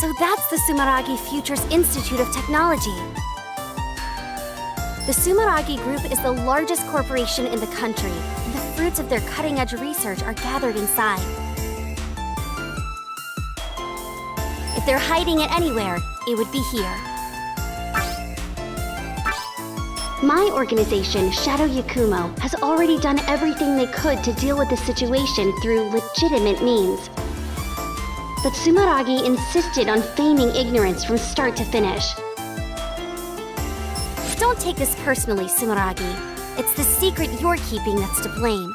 So that's the Sumeragi Futures Institute of Technology. The Sumeragi Group is the largest corporation in the country, and the fruits of their cutting-edge research are gathered inside. If they're hiding it anywhere, it would be here. My organization, Shadow Yakumo, has already done everything they could to deal with the situation through legitimate means. But Sumeragi insisted on feigning ignorance from start to finish. Don't take this personally, Sumeragi. It's the secret you're keeping that's to blame.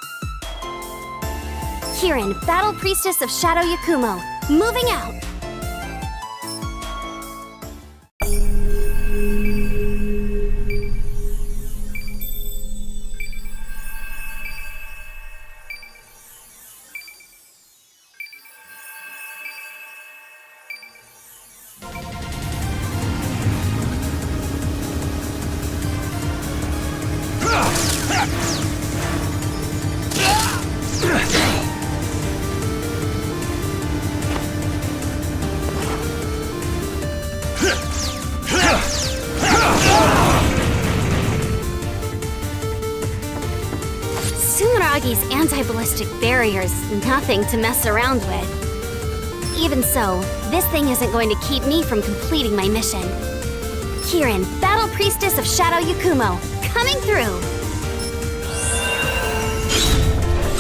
Kirin, Battle Priestess of Shadow Yakumo, moving out! Sumeragi's anti-ballistic barrier's nothing to mess around with. Even so, this thing isn't going to keep me from completing my mission. Kirin, Battle Priestess of Shadow Yakumo, coming through!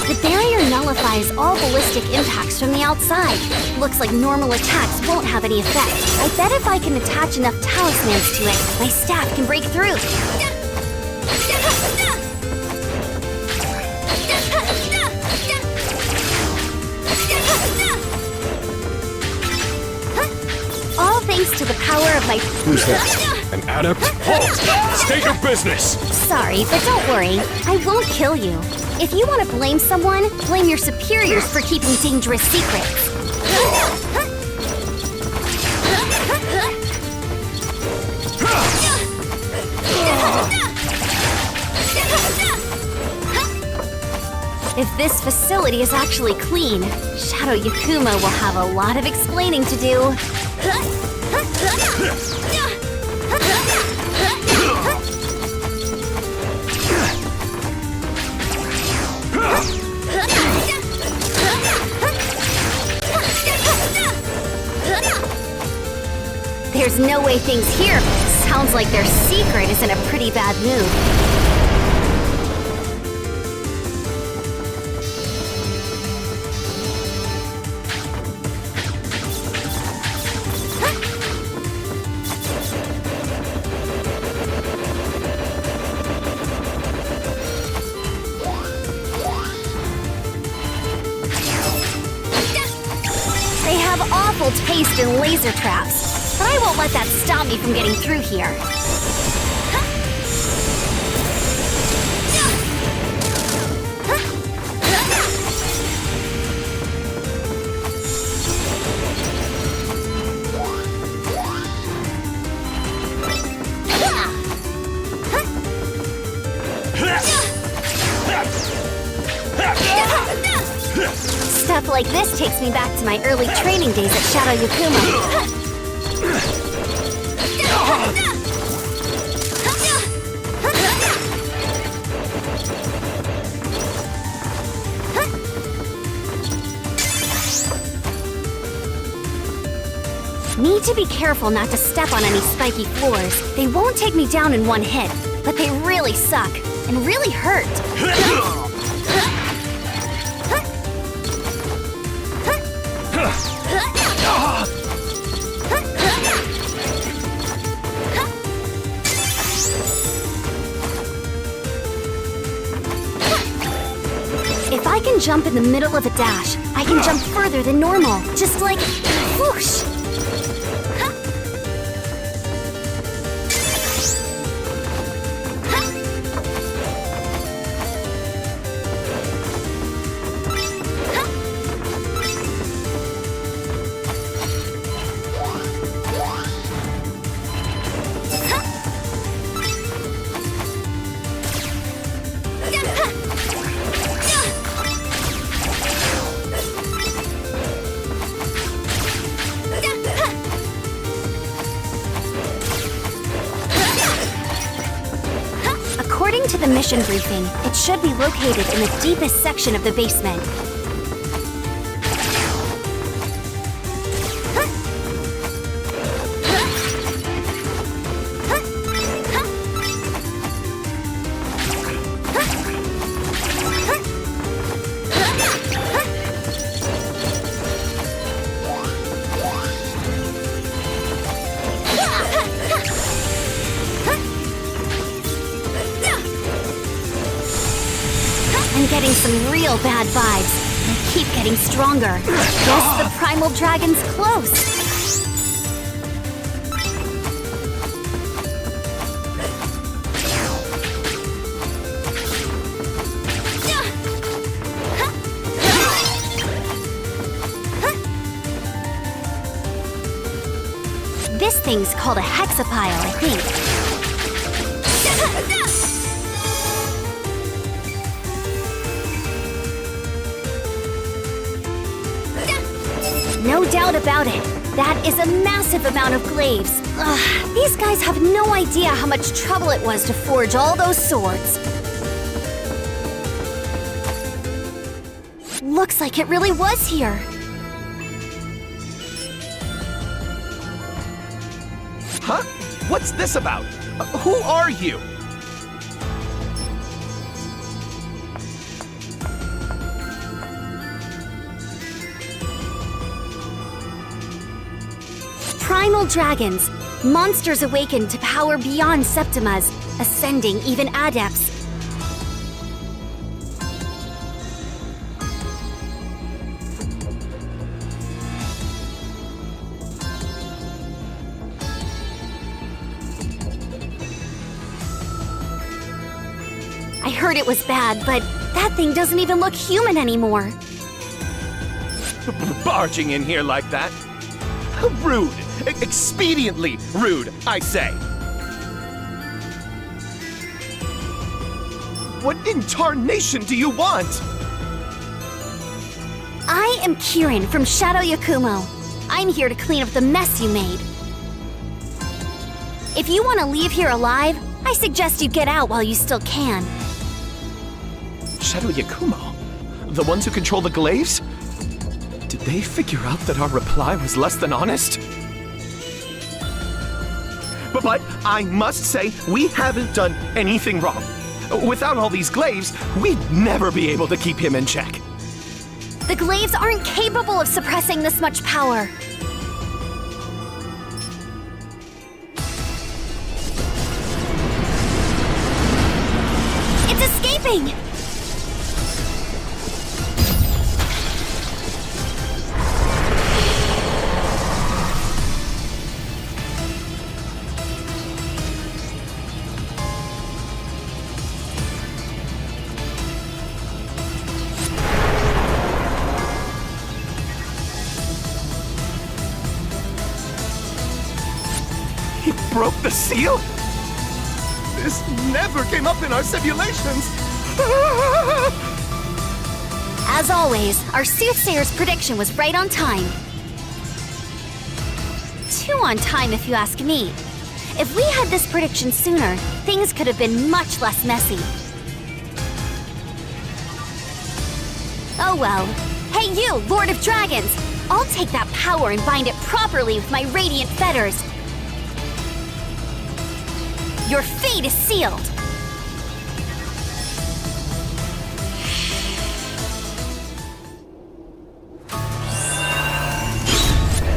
The barrier nullifies all ballistic impacts from the outside. Looks like normal attacks won't have any effect. I bet if I can attach enough talismans to it, my staff can break through. All thanks to the power of my... Who's that? An adept? Halt! State your business! Sorry, but don't worry. I won't kill you. If you want to blame someone, blame your superiors for keeping dangerous secrets. If this facility is actually clean, Shadow Yakumo will have a lot of explaining to do. There's no way things here. Sounds like their secret is in a pretty bad mood. They have awful taste in laser traps, but I won't let that stop me from getting through here. Stuff like this takes me back to my early training days at Shadow Yakumo. Need to be careful not to step on any spiky floors. They won't take me down in one hit, but they really suck and really hurt. If I can jump in the middle of a dash, I can jump further than normal. Just like whoosh! the mission briefing. It should be located in the deepest section of the basement. I'm getting some real bad vibes. They keep getting stronger. Guess the primal dragon's close. This thing's called a hexapile, I think. No doubt about it. That is a massive amount of glaives. Ugh, these guys have no idea how much trouble it was to forge all those swords. Looks like it really was here. Huh? What's this about? Who are you? Primal dragons, monsters awakened to power beyond Septimas, ascending even adepts. I heard it was bad, but that thing doesn't even look human anymore. Barging in here like that? Rude. Expediently rude, I say. What in tarnation do you want? I am Kirin from Shadow Yakumo. I'm here to clean up the mess you made. If you want to leave here alive, I suggest you get out while you still can. Shadow Yakumo? The ones who control the glaives? Did they figure out that our reply was less than honest? But I must say, we haven't done anything wrong. Without all these glaives, we'd never be able to keep him in check. The glaives aren't capable of suppressing this much power. It's escaping! He broke the seal? This never came up in our simulations! As always, our soothsayer's prediction was right on time. Too on time, if you ask me. If we had this prediction sooner, things could have been much less messy. Oh well. Hey you, Lord of Dragons! I'll take that power and bind it properly with my radiant fetters. Your fate is sealed!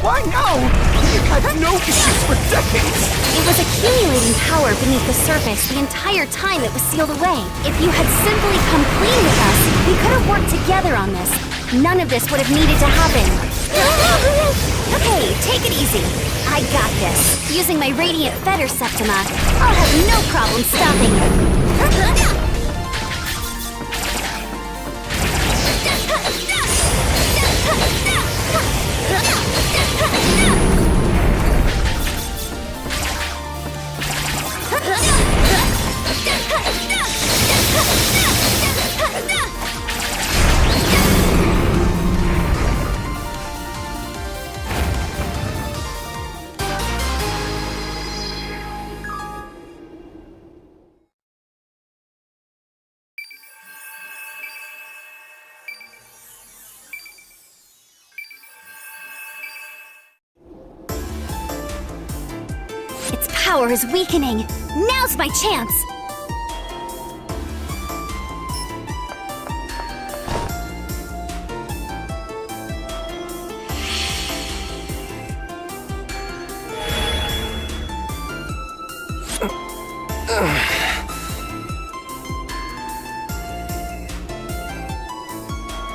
Why no? You've had no issues for decades! It was accumulating power beneath the surface the entire time it was sealed away. If you had simply come clean with us, we could have worked together on this. None of this would have needed to happen. Okay, take it easy. I got this. Using my radiant fetter Septima, I'll have no problem stopping power is weakening. Now's my chance!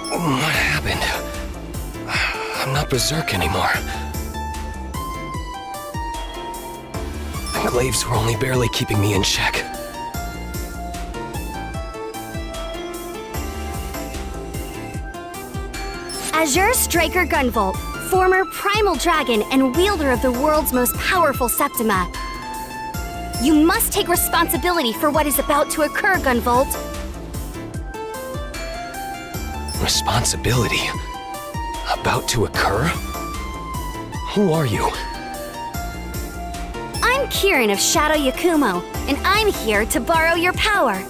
What happened? I'm not berserk anymore. The glaives were only barely keeping me in check. Azure Striker Gunvolt, former primal dragon and wielder of the world's most powerful Septima. You must take responsibility for what is about to occur, Gunvolt. Responsibility? About to occur? Who are you? I'm Kirin of Shadow Yakumo, and I'm here to borrow your power.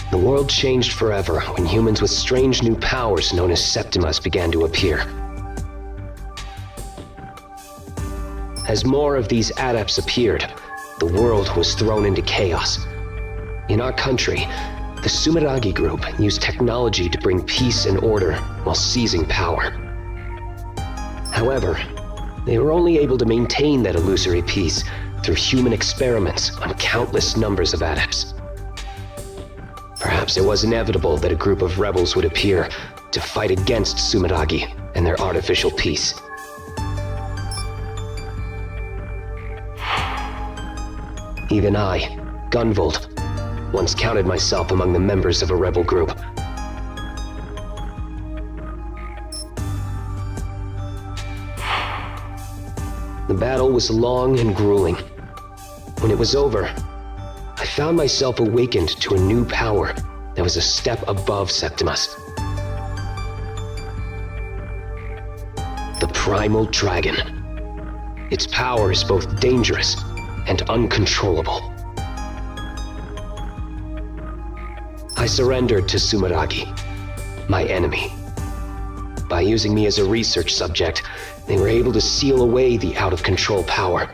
The world changed forever when humans with strange new powers known as Septimas began to appear. As more of these adepts appeared, the world was thrown into chaos. In our country, the Sumeragi group used technology to bring peace and order while seizing power. However, they were only able to maintain that illusory peace through human experiments on countless numbers of adepts. Perhaps it was inevitable that a group of rebels would appear to fight against Sumeragi and their artificial peace. Even I, Gunvolt, once counted myself among the members of a rebel group. The battle was long and grueling. When it was over, I found myself awakened to a new power that was a step above Septimus. The Primal Dragon. Its power is both dangerous and uncontrollable. I surrendered to Sumeragi, my enemy. By using me as a research subject, they were able to seal away the out-of-control power.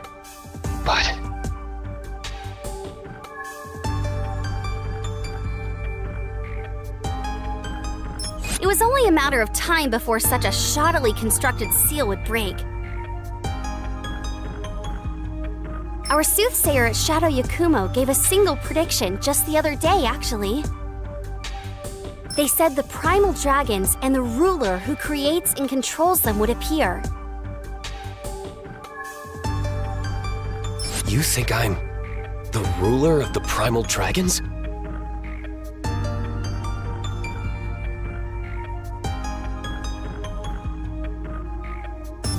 But it was only a matter of time before such a shoddily constructed seal would break. Our soothsayer at Shadow Yakumo gave a single prediction just the other day, actually. They said the primal dragons and the ruler who creates and controls them would appear. you think I'm the ruler of the primal dragons?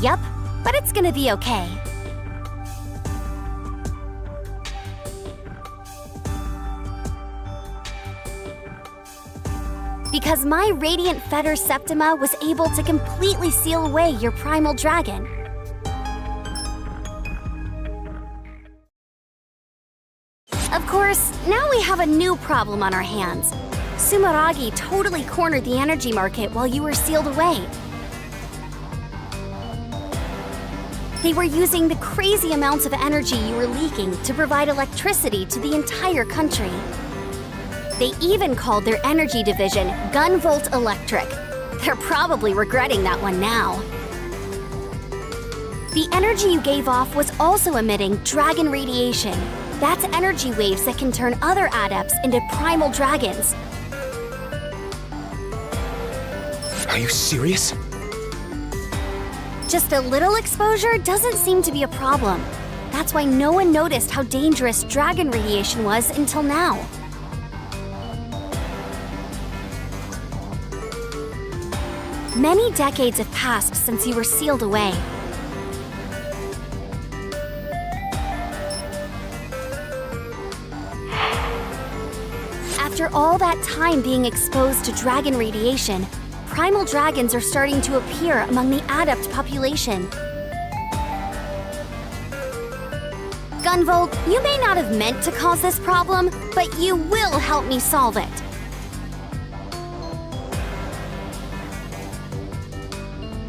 Yup, but it's gonna be okay. Because my Radiant Fetter Septima was able to completely seal away your primal dragon. Of course, now we have a new problem on our hands. Sumeragi totally cornered the energy market while you were sealed away. They were using the crazy amounts of energy you were leaking to provide electricity to the entire country. They even called their energy division Gunvolt Electric. They're probably regretting that one now. The energy you gave off was also emitting dragon radiation. That's energy waves that can turn other adepts into primal dragons. Are you serious? Just a little exposure doesn't seem to be a problem. That's why no one noticed how dangerous dragon radiation was until now. Many decades have passed since you were sealed away. After all that time being exposed to dragon radiation, primal dragons are starting to appear among the adept population. Gunvolt, you may not have meant to cause this problem, but you will help me solve it.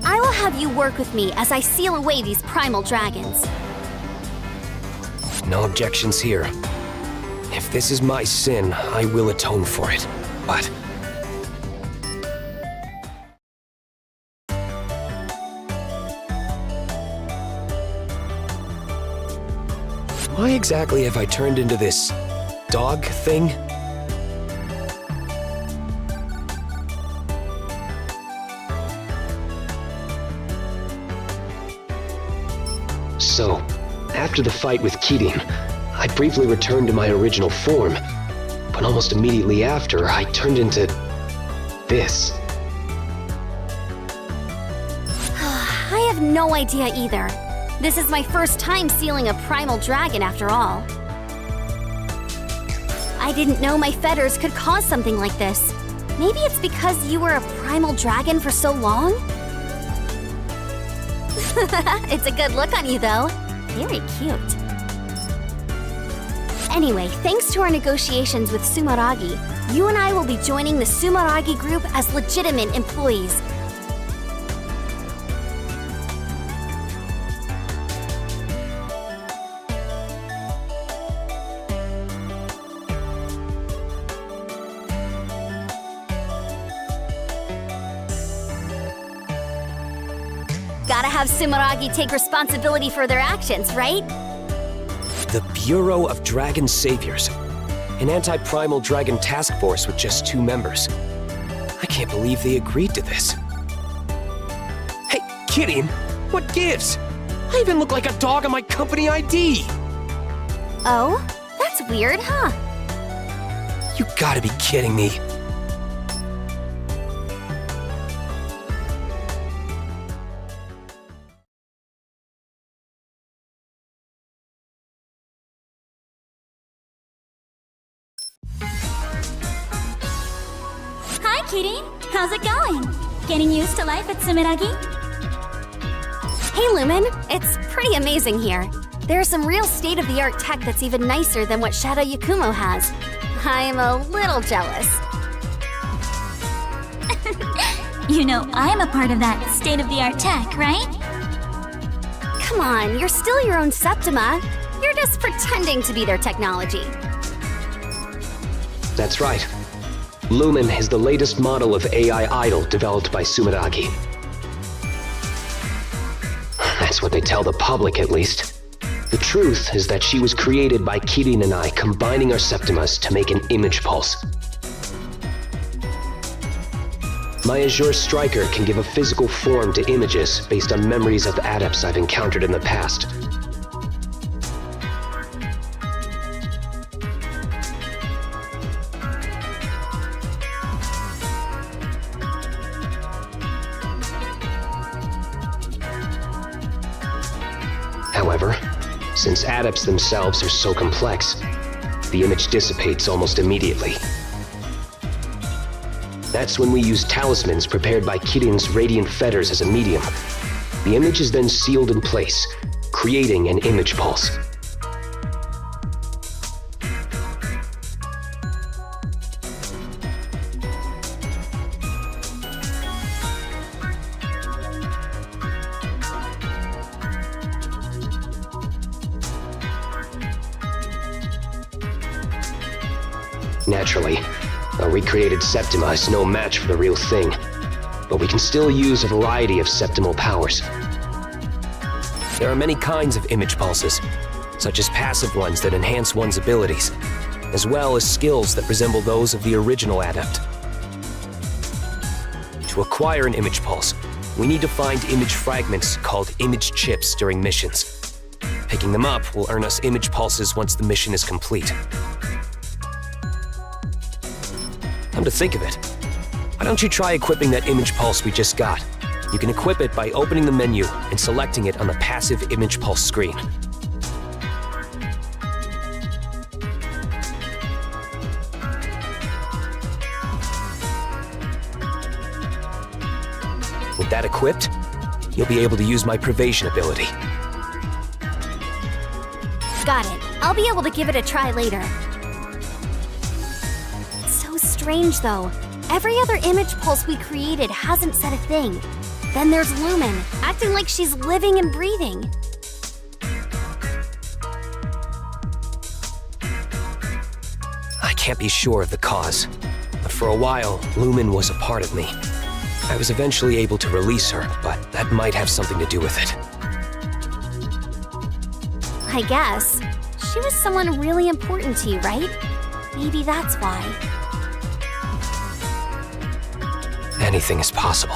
I will have you work with me as I seal away these primal dragons. No objections here. If this is my sin, I will atone for it. But why exactly have I turned into this dog thing? So, after the fight with Kirin, I briefly returned to my original form, but almost immediately after, I turned into this. I have no idea either. This is my first time sealing a primal dragon after all. I didn't know my fetters could cause something like this. Maybe it's because you were a primal dragon for so long? It's a good look on you, though. Very cute. Anyway, thanks to our negotiations with Sumeragi, you and I will be joining the Sumeragi group as legitimate employees. Gotta have Sumeragi take responsibility for their actions, right? The Bureau of Dragon Saviors. An anti-primal dragon task force with just 2 members. I can't believe they agreed to this. Hey, Kirin, what gives? I even look like a dog on my company ID! Oh? That's weird, huh? You gotta be kidding me. Hi, Kirin. How's it going? Getting used to life at Sumeragi? Hey, Lumen. It's pretty amazing here. There's some real state-of-the-art tech that's even nicer than what Shadow Yakumo has. I'm a little jealous. You know, I'm a part of that state-of-the-art tech, right? Come on, you're still your own Septima. You're just pretending to be their technology. That's right. Lumen is the latest model of AI idol developed by Sumeragi. That's what they tell the public, at least. The truth is that she was created by Kirin and I combining our Septimas to make an image pulse. My Azure Striker can give a physical form to images based on memories of adepts I've encountered in the past. However, since adepts themselves are so complex, the image dissipates almost immediately. That's when we use talismans prepared by Kirin's radiant fetters as a medium. The image is then sealed in place, creating an image pulse. Naturally, a recreated Septima is no match for the real thing, but we can still use a variety of septimal powers. There are many kinds of image pulses, such as passive ones that enhance one's abilities, as well as skills that resemble those of the original adept. To acquire an image pulse, we need to find image fragments called image chips during missions. Picking them up will earn us image pulses once the mission is complete. Come to think of it, why don't you try equipping that image pulse we just got? You can equip it by opening the menu and selecting it on the passive image pulse screen. With that equipped, you'll be able to use my Pervasion ability. Got it. I'll be able to give it a try later. Strange though. Every other image pulse we created hasn't said a thing. Then there's Lumen, acting like she's living and breathing. I can't be sure of the cause, but for a while, Lumen was a part of me. I was eventually able to release her, but that might have something to do with it. I guess. She was someone really important to you, right? Maybe that's why. Anything is possible.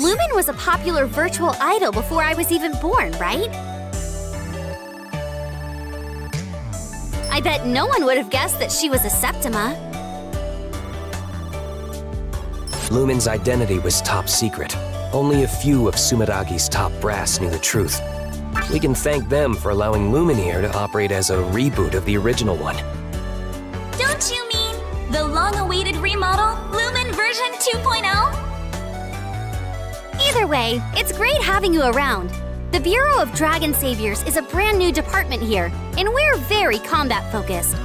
Lumen was a popular virtual idol before I was even born, right? I bet no one would have guessed that she was a Septima. Lumen's identity was top secret. Only a few of Sumeragi's top brass knew the truth. We can thank them for allowing Lumen here to operate as a reboot of the original one. Don't you mean the long-awaited remodel, Lumen version 2.0? Either way, it's great having you around. The Bureau of Dragon Saviors is a brand new department here, and we're very combat-focused.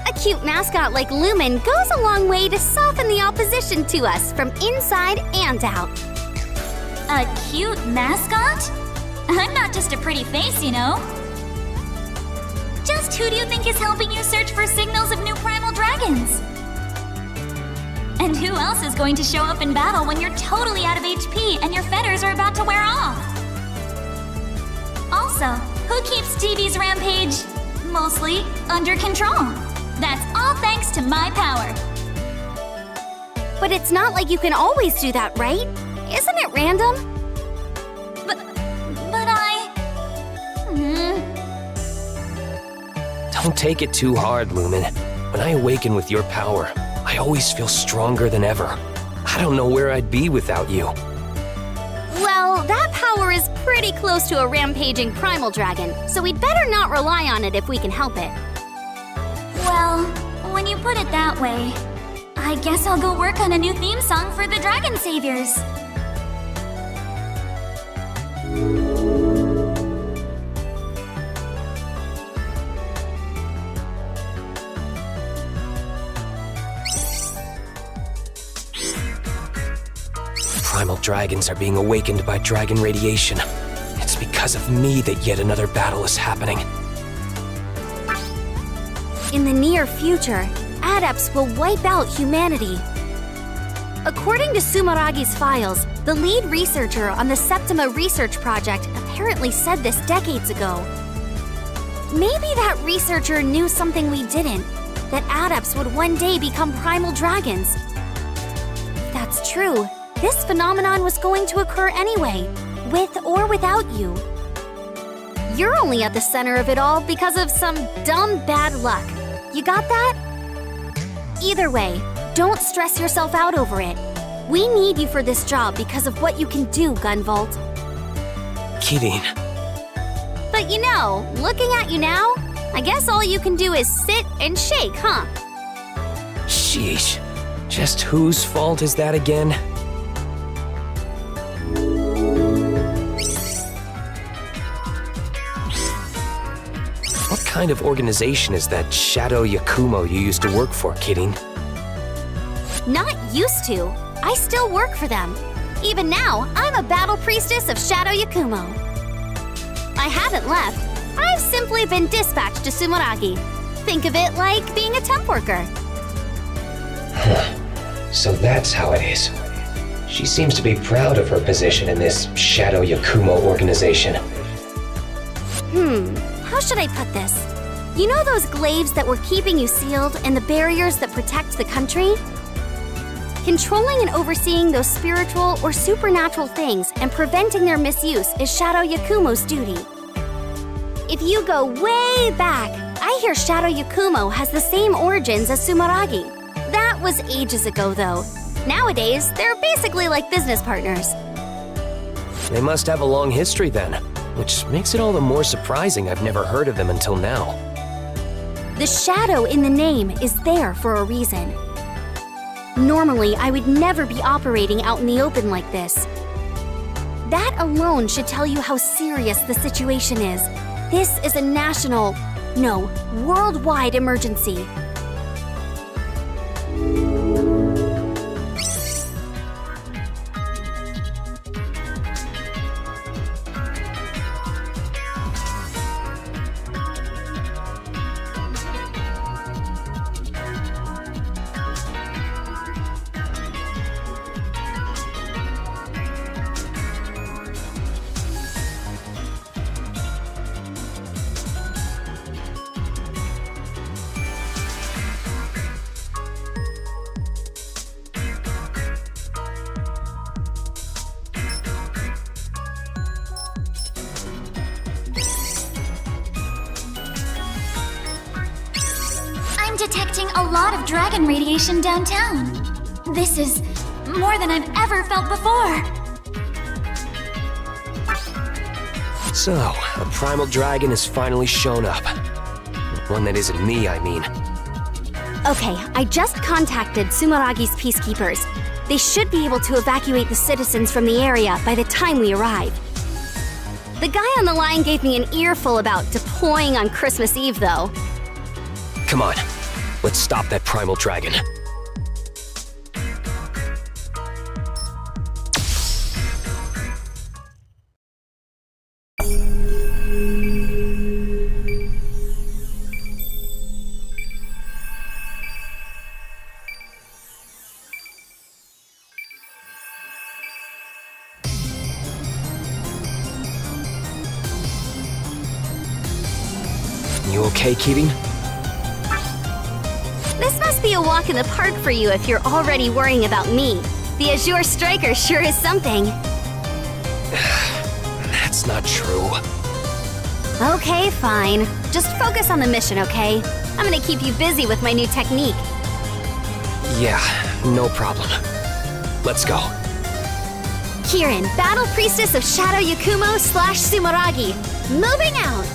A cute mascot like Lumen goes a long way to soften the opposition to us from inside and out. A cute mascot? I'm not just a pretty face, you know. Just who do you think is helping you search for signals of new primal dragons? And who else is going to show up in battle when you're totally out of HP and your fetters are about to wear off? Also, who keeps Stevie's rampage, mostly, under control? That's all thanks to my power. But it's not like you can always do that, right? Isn't it random? But I... Don't take it too hard, Lumen. When I awaken with your power, I always feel stronger than ever. I don't know where I'd be without you. Well, that power is pretty close to a rampaging primal dragon, so we'd better not rely on it if we can help it. Well, when you put it that way, I guess I'll go work on a new theme song for the Dragon Saviors. Primal dragons are being awakened by dragon radiation. It's because of me that yet another battle is happening. In the near future, adepts will wipe out humanity. According to Sumaragi's files, the lead researcher on the Septima research project apparently said this decades ago. Maybe that researcher knew something we didn't, that adepts would one day become primal dragons. If that's true, this phenomenon was going to occur anyway, with or without you. You're only at the center of it all because of some dumb bad luck. You got that? Either way, don't stress yourself out over it. We need you for this job because of what you can do, Gunvolt. Kirin, But you know, looking at you now, I guess all you can do is sit and shake, huh? sheesh. Just whose fault is that again? What kind of organization is that Shadow Yakumo you used to work for, Kirin? Not used to. I still work for them. Even now, I'm a battle priestess of Shadow Yakumo. I haven't left. I've simply been dispatched to Sumeragi. Think of it like being a temp worker. So that's how it is. She seems to be proud of her position in this Shadow Yakumo organization. How should I put this? You know those glaives that were keeping you sealed and the barriers that protect the country? Controlling and overseeing those spiritual or supernatural things and preventing their misuse is Shadow Yakumo's duty. If you go way back, I hear Shadow Yakumo has the same origins as Sumeragi. That was ages ago, though. Nowadays, they're basically like business partners. They must have a long history then, which makes it all the more surprising I've never heard of them until now. The shadow in the name is there for a reason. Normally, I would never be operating out in the open like this. That alone should tell you how serious the situation is. This is a national, no, worldwide emergency. I'm detecting a lot of dragon radiation downtown. This is more than I've ever felt before. So, a primal dragon has finally shown up. One that isn't me, I mean. Okay, I just contacted Sumaragi's peacekeepers. They should be able to evacuate the citizens from the area by the time we arrive. The guy on the line gave me an earful about deploying on Christmas Eve, though. Come on, let's stop that primal dragon. You okay, Kirin? This must be a walk in the park for you if you're already worrying about me. The Azure Striker sure is something. That's not true. Okay, fine. Just focus on the mission, okay? I'm gonna keep you busy with my new technique. Yeah, no problem. Let's go. Kirin, Battle Priestess of Shadow Yakumo / Sumeragi. Moving out!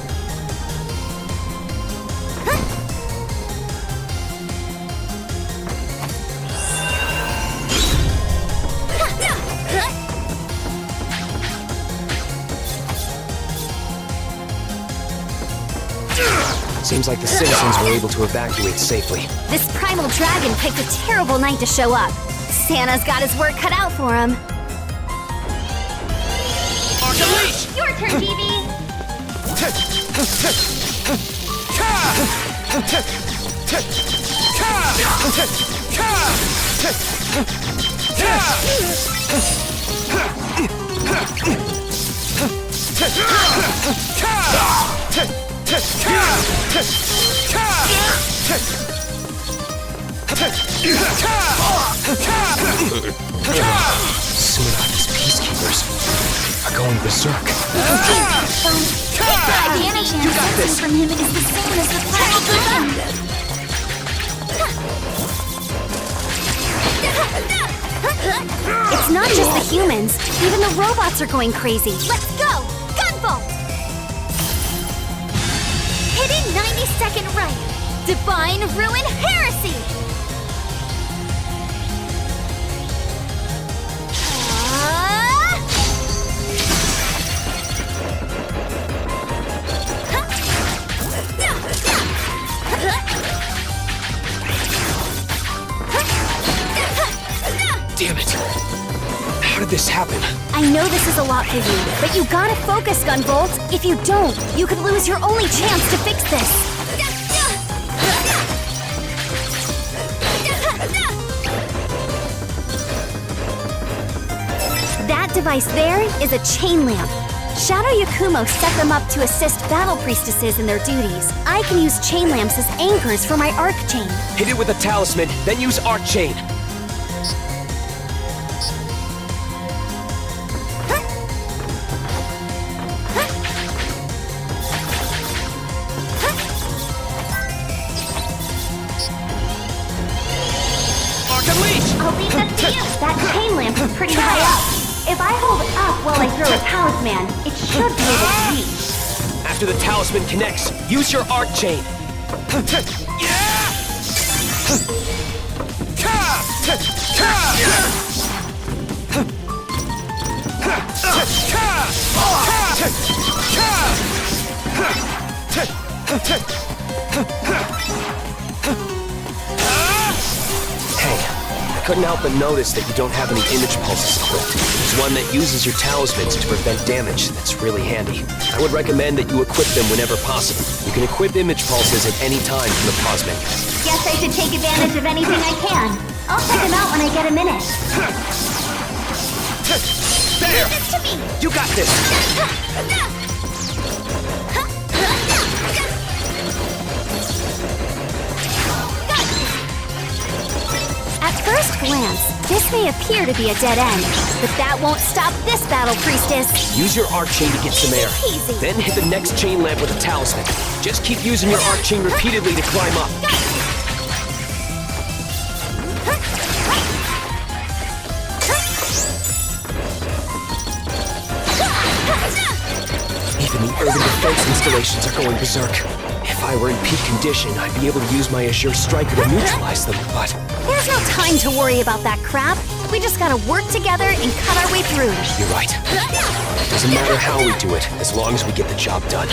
Seems like the citizens were able to evacuate safely. This primal dragon picked a terrible night to show up. Santa's got his work cut out for him. Your turn, BB. Sumaragi's peacekeepers are going berserk. The damage I'm sensing from him is the same as the primal dragon. It's not just the humans. Even the robots are going crazy. Let's go! Gunvolt! Hitting 90-second right. Divine Ruin Heresy! Damn it! How did this happen? I know this is a lot for you, but you gotta focus, Gunvolt. If you don't, you could lose your only chance to fix this. That device there is a chain lamp. Shadow Yakumo set them up to assist battle priestesses in their duties. I can use chain lamps as anchors for my arc chain. Hit it with a talisman, then use arc chain. I'll leave that to you. That chain lamp is pretty high up. If I hold up while I throw a talisman, it should be able to reach. After the talisman connects, use your arc chain. Hey, I couldn't help but notice that you don't have any image pulses equipped. There's one that uses your talismans to prevent damage. That's really handy. I would recommend that you equip them whenever possible. You can equip image pulses at any time from the pause menu. Guess I should take advantage of anything I can. I'll check them out when I get a minute. There! Leave this to me. You got this! At first glance, this may appear to be a dead end, but that won't stop this battle priestess. Use your arc chain to get some air. Easy. Then hit the next chain lamp with a talisman. Just keep using your arc chain repeatedly to climb up. Even the urban defense installations are going berserk. If I were in peak condition, I'd be able to use my Azure Striker to neutralize them, but... There's no time to worry about that crap. We just gotta work together and cut our way through. You're right. Doesn't matter how we do it, as long as we get the job done.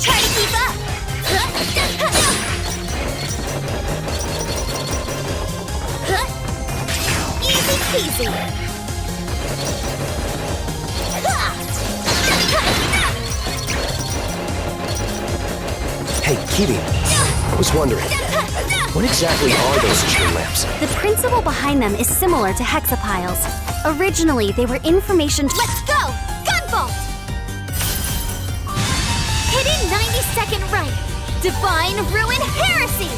Try to keep up. Easy peasy. Hey, Kirin, I was wondering, what exactly are those chain lamps? The principle behind them is similar to hexapiles. Originally, they were information. Let's go! Gunvolt! Hidden 90-second right. Divine Ruin Heresy!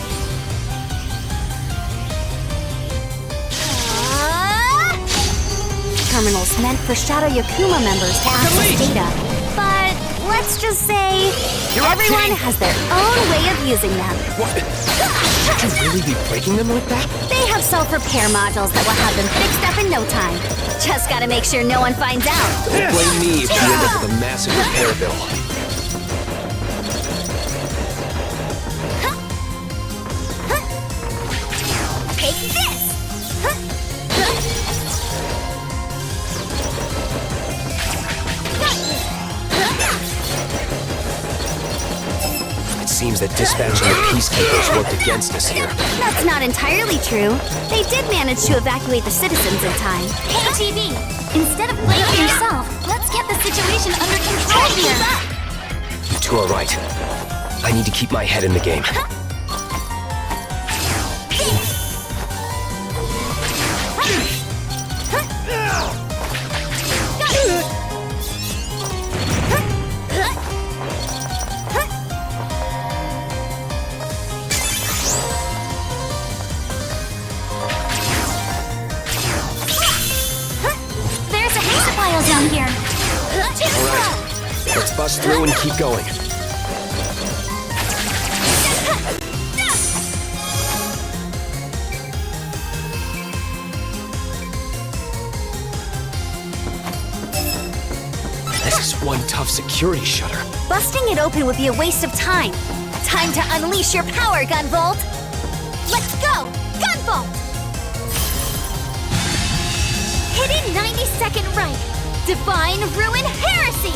Terminals meant for Shadow Yakuma members to access data. But let's just say everyone has their own way of using them. What? Should you really be breaking them like that? They have self-repair modules that will have them fixed up in no time. Just gotta make sure no one finds out. Don't blame me if you end up with a massive repair bill. Take this! It seems that dispatching the peacekeepers worked against us here. That's not entirely true. They did manage to evacuate the citizens in time. Hey, TV! Instead of blaming yourself, let's get the situation under control here. You two are right. I need to keep my head in the game. There's a hexapile down here. Alright, let's bust through and keep going. This is one tough security shutter. Busting it open would be a waste of time. Time to unleash your power, Gunvolt! Let's go! Gunvolt! Hidden 90-second right. Divine Ruin Heresy!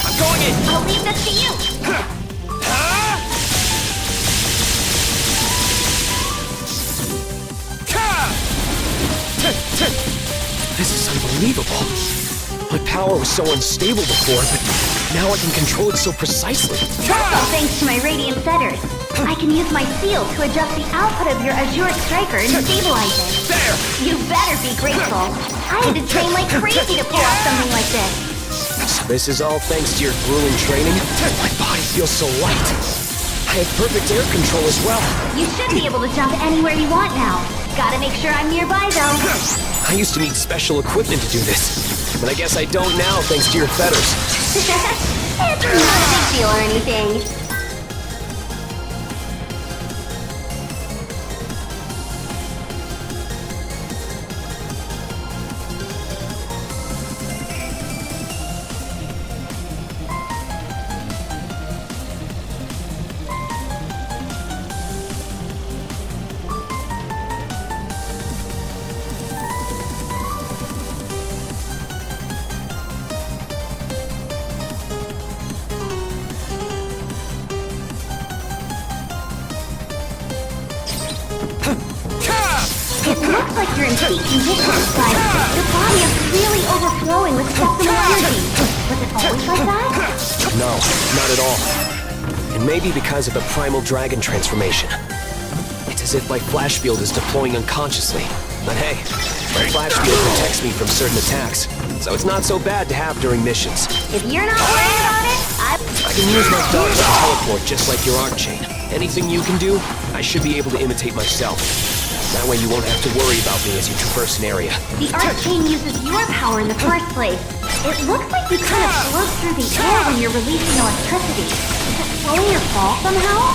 I'm going in! I'll leave this to you! This is unbelievable. My power was so unstable before, but now I can control it so precisely. Well, thanks to my radiant fetters, I can use my seal to adjust the output of your Azure Striker and stabilize it. There! You better be grateful. I had to train like crazy to pull off something like this. So this is all thanks to your grueling training? My body feels so light. I have perfect air control as well. You should be able to jump anywhere you want now. Gotta make sure I'm nearby, though. I used to need special equipment to do this, but I guess I don't now thanks to your fetters. It's not a big deal or anything. It looks like you're in peak condition, but the body is really overflowing with septimal energy. Was it always like that? No, not at all. And maybe because of the primal dragon transformation. It's as if my flash field is deploying unconsciously. But hey, my flash field protects me from certain attacks, so it's not so bad to have during missions. If you're not worried about it, I can use my thumbs to teleport just like your arc chain. Anything you can do, I should be able to imitate myself. That way you won't have to worry about me as you traverse an area. The arcane uses your power in the first place. It looks like you kind of float through the air when you're releasing electricity. Is it slowing your fall somehow?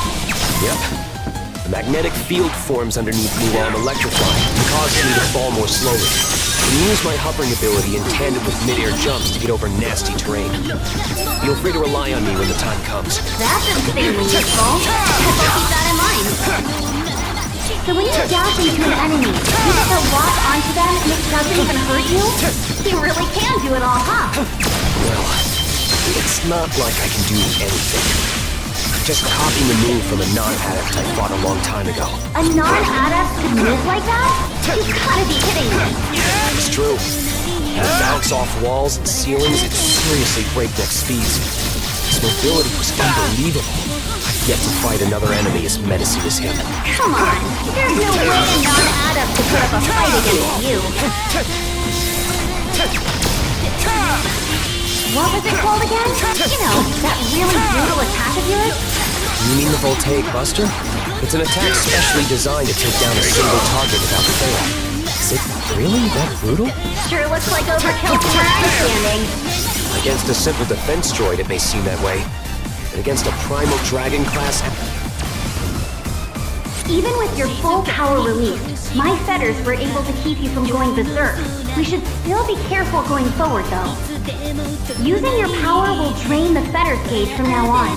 Yep. The magnetic field forms underneath me while I'm electrified and causes me to fall more slowly. I can use my hovering ability in tandem with mid-air jumps to get over nasty terrain. Feel free to rely on me when the time comes. That's insanely useful. I'll keep that in mind. So when you dash into an enemy, you just lock onto them and it doesn't even hurt you? You really can do it all, huh? Well, it's not like I can do anything. Just copying the move from a non-adept I fought a long time ago. A non-adept could move like that? You gotta be kidding me. It's true. I bounce off walls and ceilings at seriously breakneck speeds. His mobility was unbelievable. I've yet to fight another enemy as menacing as him. Come on, there's no way a non-adept could put up a fight against you. What was it called again? You know, that really brutal attack of yours? You mean the Voltaic Buster? It's an attack specially designed to take down a single target without fail. Is it really that brutal? Sure looks like overkill from where I'm standing. Against a simple defense droid, it may seem that way. But against a primal dragon class... Even with your full power released, my fetters were able to keep you from going berserk. We should still be careful going forward, though. Using your power will drain the fetters gauge from now on.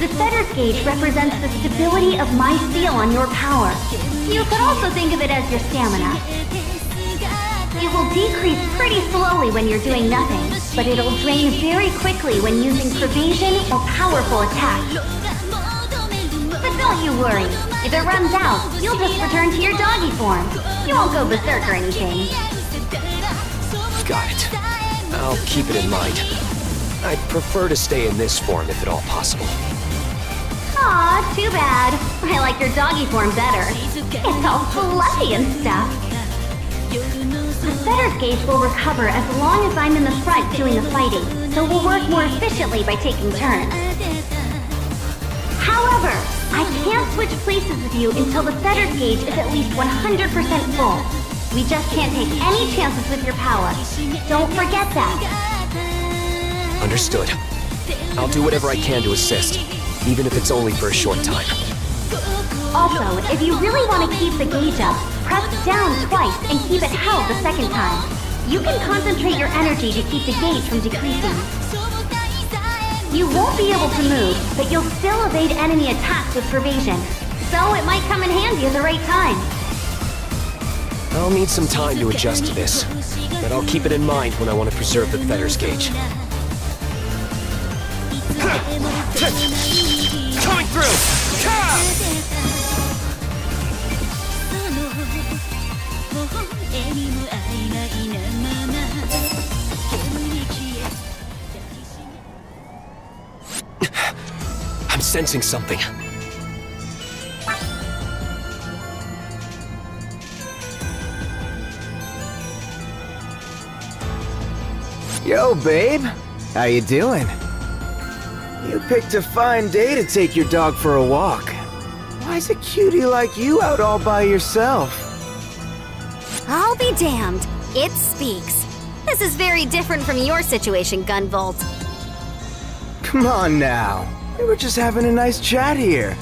The fetters gauge represents the stability of my seal on your power. You could also think of it as your stamina. It will decrease pretty slowly when you're doing nothing, but it'll drain very quickly when using pervasion or powerful attacks. But don't you worry. If it runs out, you'll just return to your doggy form. You won't go berserk or anything. Got it. I'll keep it in mind. I'd prefer to stay in this form if at all possible. Aw, too bad. I like your doggy form better. It's all fluffy and stuff. The fetters gauge will recover as long as I'm in the front doing the fighting, so we'll work more efficiently by taking turns. However, I can't switch places with you until the fetters gauge is at least 100% full. We just can't take any chances with your power. Don't forget that. Understood. I'll do whatever I can to assist, even if it's only for a short time. Also, if you really want to keep the gauge up, press down twice and keep it held the second time. You can concentrate your energy to keep the gauge from decreasing. You won't be able to move, but you'll still evade enemy attacks with pervasion, so it might come in handy at the right time. I'll need some time to adjust to this, but I'll keep it in mind when I want to preserve the fetters gauge. Coming through! I'm sensing something. Yo, babe. How you doing? You picked a fine day to take your dog for a walk. Why's a cutie like you out all by yourself? I'll be damned. It speaks. This is very different from your situation, Gunvolt. Come on now. We were just having a nice chat here.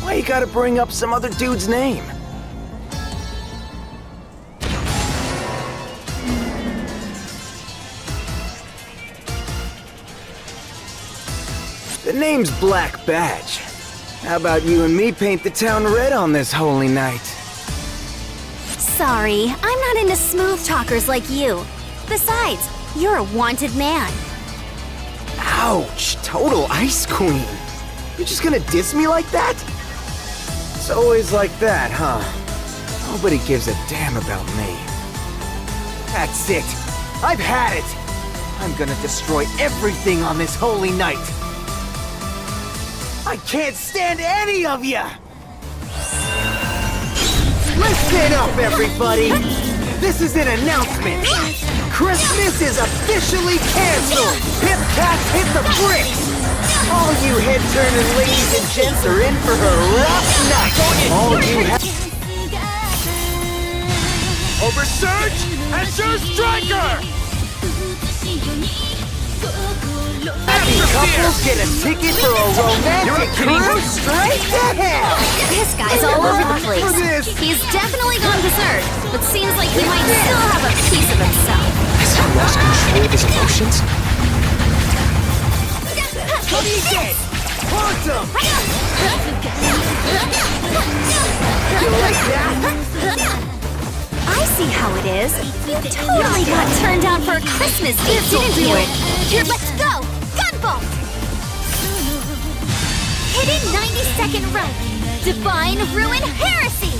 Why you gotta bring up some other dude's name? The name's Black Badge. How about you and me paint the town red on this holy night? Sorry, I'm not into smooth talkers like you. Besides, you're a wanted man. Ouch! Total ice queen! You're just gonna diss me like that? It's always like that, huh? Nobody gives a damn about me. That's it! I've had it! I'm gonna destroy everything on this holy night! I can't stand any of ya! Listen up, everybody! This is an announcement! Christmas is officially canceled! Hip cats hit the bricks! All you head-turning ladies and gents are in for a rough night. All you have. Oversurge! Azure Striker! Happy couples get a ticket for a romantic cruise straight to hell. This guy's all over the place. He's definitely gone berserk, but seems like he might still have a piece of himself. Has he lost control of his emotions? What do you get? Quantum! You like that? I see how it is. You totally got turned down for a Christmas gift, didn't you? Here, let's go! Gunvolt! Hidden 90-second run. Divine Ruin Heresy!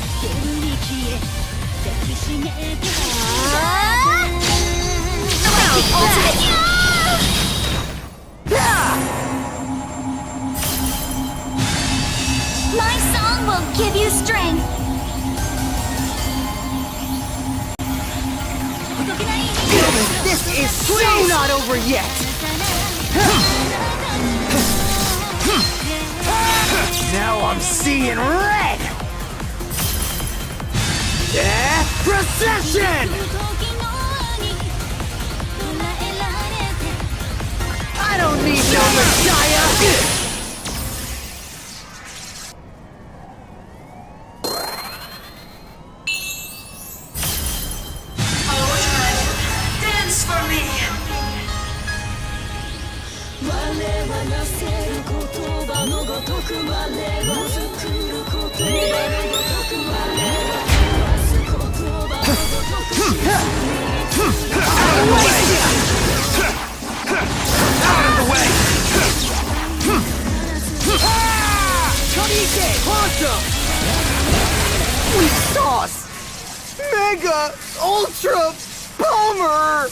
Ultimate... My song will give you strength. This is so not over yet! Now I'm seeing red! Procession! I don't need no Messiah! Dance for me! Out of the way! Sweet sauce! Mega Ultra Palmer!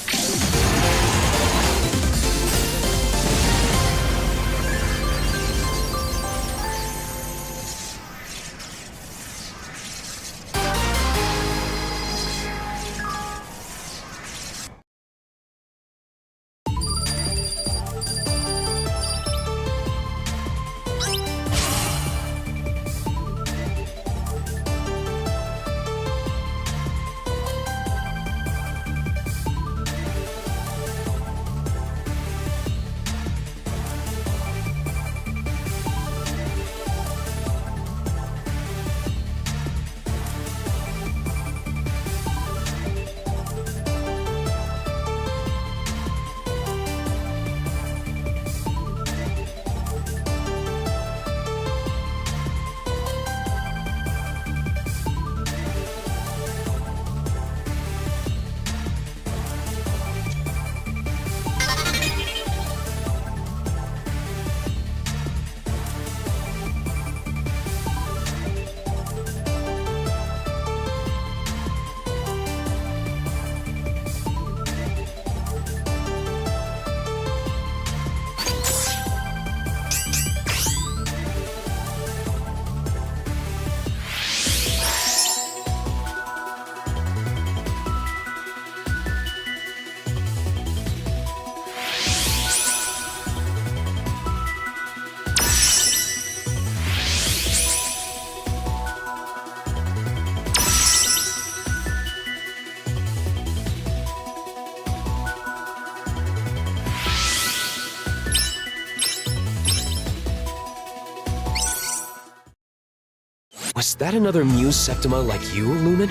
Was that another Muse Septima like you, Lumen?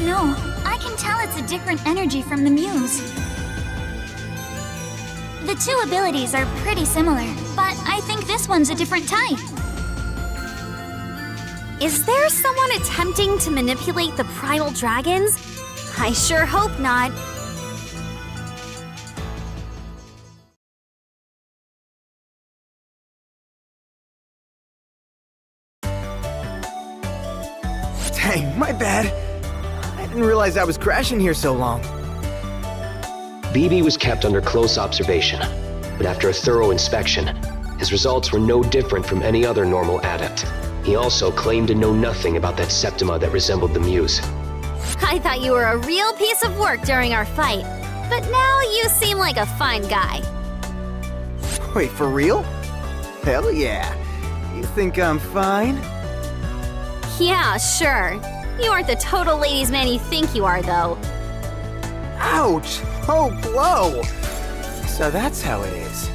No, I can tell it's a different energy from the Muse. The two abilities are pretty similar, but I think this one's a different type. Is there someone attempting to manipulate the primal dragons? I sure hope not. Dang, my bad. I didn't realize I was crashing here so long. BB was kept under close observation, but after a thorough inspection, his results were no different from any other normal adept. He also claimed to know nothing about that Septima that resembled the Muse. I thought you were a real piece of work during our fight, but now you seem like a fine guy. Wait, for real? Hell yeah. You think I'm fine? Yeah, sure. You aren't the total ladies' man you think you are, though. Ouch! Oh, blow! So that's how it is.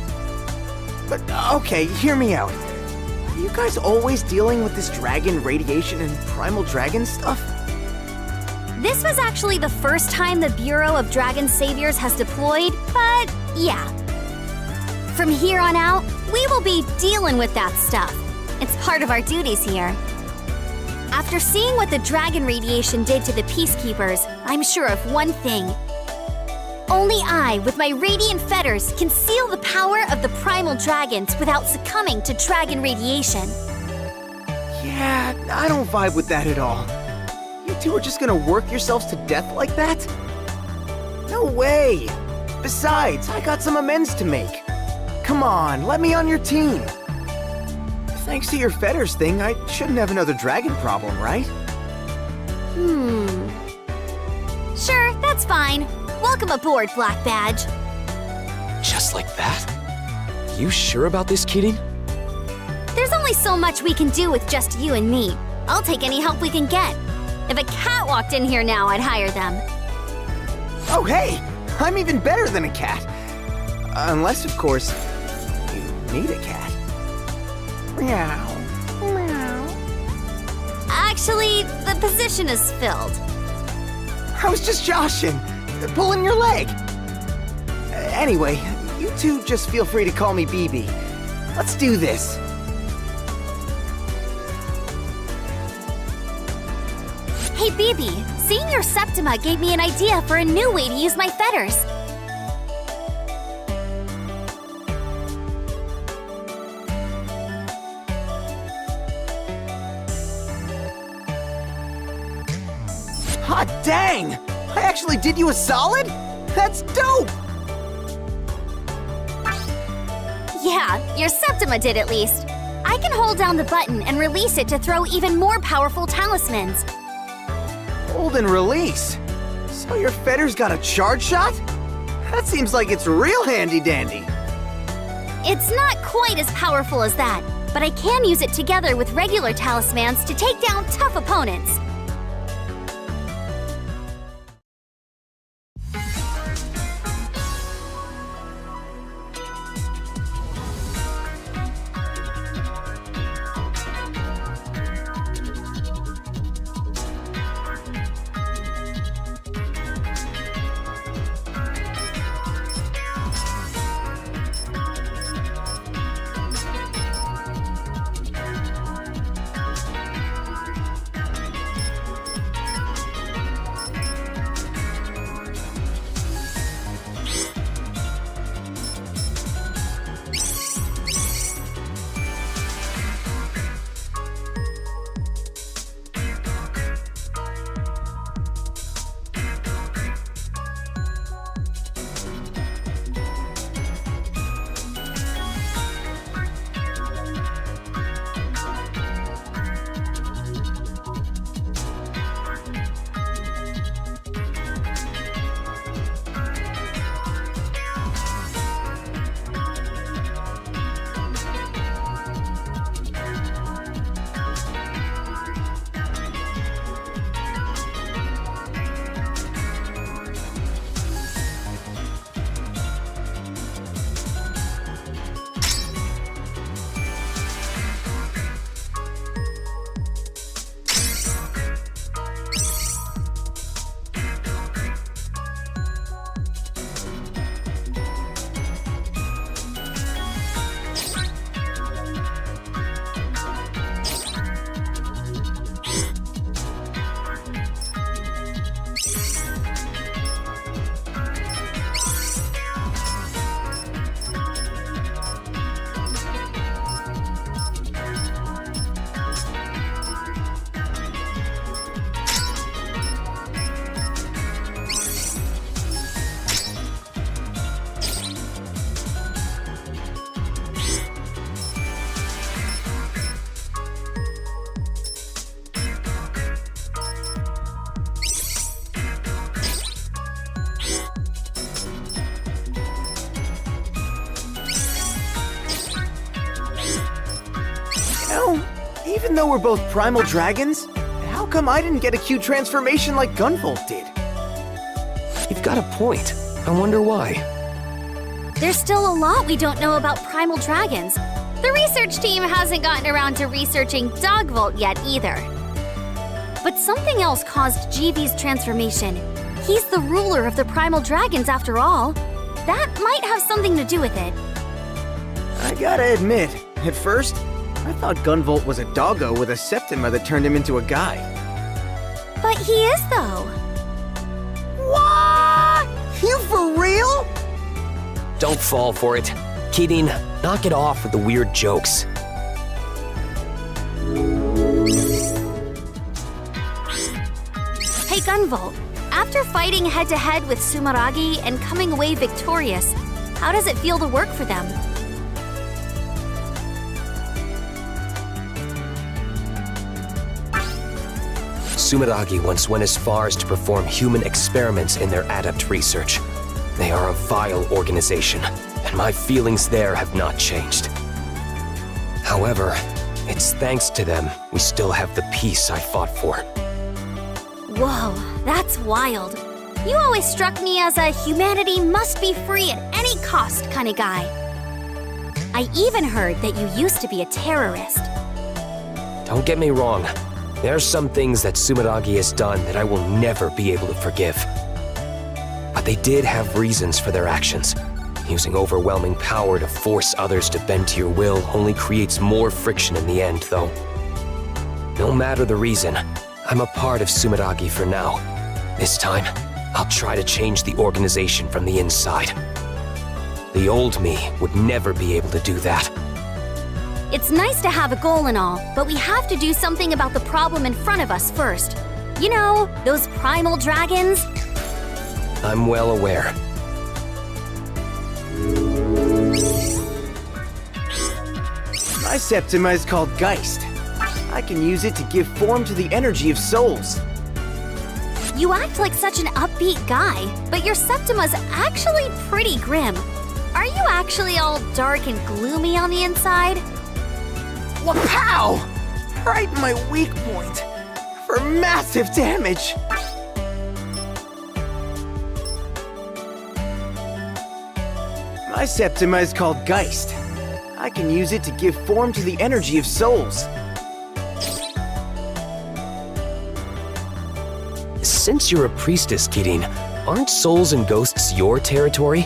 But, okay, hear me out. Are you guys always dealing with this dragon radiation and primal dragon stuff? This was actually the first time the Bureau of Dragon Saviors has deployed, but yeah. From here on out, we will be dealing with that stuff. It's part of our duties here. After seeing what the dragon radiation did to the Peacekeepers, I'm sure of one thing. Only I, with my radiant fetters, can seal the power of the primal dragons without succumbing to dragon radiation. Yeah, I don't vibe with that at all. You two are just gonna work yourselves to death like that? No way! Besides, I got some amends to make. Come on, let me on your team. Thanks to your fetters thing, I shouldn't have another dragon problem, right? Sure, that's fine. Welcome aboard, Black Badge. Just like that? You sure about this, Kirin? There's only so much we can do with just you and me. I'll take any help we can get. If a cat walked in here now, I'd hire them. Oh hey, I'm even better than a cat. Unless, of course, you need a cat. Meow. Actually, the position is filled. I was just joshing, pulling your leg. Anyway, you two just feel free to call me BB. Let's do this. Hey, BB, seeing your Septima gave me an idea for a new way to use my fetters. Hot dang! I actually did you a solid? That's dope! Yeah, your Septima did at least. I can hold down the button and release it to throw even more powerful talismans. Hold and release. So your fetters got a charge shot? That seems like it's real handy-dandy. It's not quite as powerful as that, but I can use it together with regular talismans to take down tough opponents. Hell, even though we're both primal dragons, how come I didn't get a cute transformation like Gunvolt did? You've got a point. I wonder why. There's still a lot we don't know about primal dragons. The research team hasn't gotten around to researching Dogvolt yet either. But something else caused GV's transformation. He's the ruler of the primal dragons after all. That might have something to do with it. I gotta admit, at first, I thought Gunvolt was a doggo with a Septima that turned him into a guy. But he is, though. What? You for real? Don't fall for it. Kirin, knock it off with the weird jokes. Hey Gunvolt, after fighting head-to-head with Sumeragi and coming away victorious, how does it feel to work for them? Sumeragi once went as far as to perform human experiments in their adept research. They are a vile organization, and my feelings there have not changed. However, it's thanks to them we still have the peace I fought for. Whoa, that's wild. You always struck me as a humanity must be free at any cost kind of guy. I even heard that you used to be a terrorist. Don't get me wrong. There are some things that Sumeragi has done that I will never be able to forgive. But they did have reasons for their actions. Using overwhelming power to force others to bend to your will only creates more friction in the end, though. No matter the reason, I'm a part of Sumeragi for now. This time, I'll try to change the organization from the inside. The old me would never be able to do that. It's nice to have a goal and all, but we have to do something about the problem in front of us first. You know, those primal dragons? I'm well aware. My Septima is called Geist. I can use it to give form to the energy of souls. You act like such an upbeat guy, but your Septima's actually pretty grim. Are you actually all dark and gloomy on the inside? Wapow! Right in my weak point. For massive damage. My Septima is called Geist. I can use it to give form to the energy of souls. Since you're a priestess, Kirin, aren't souls and ghosts your territory?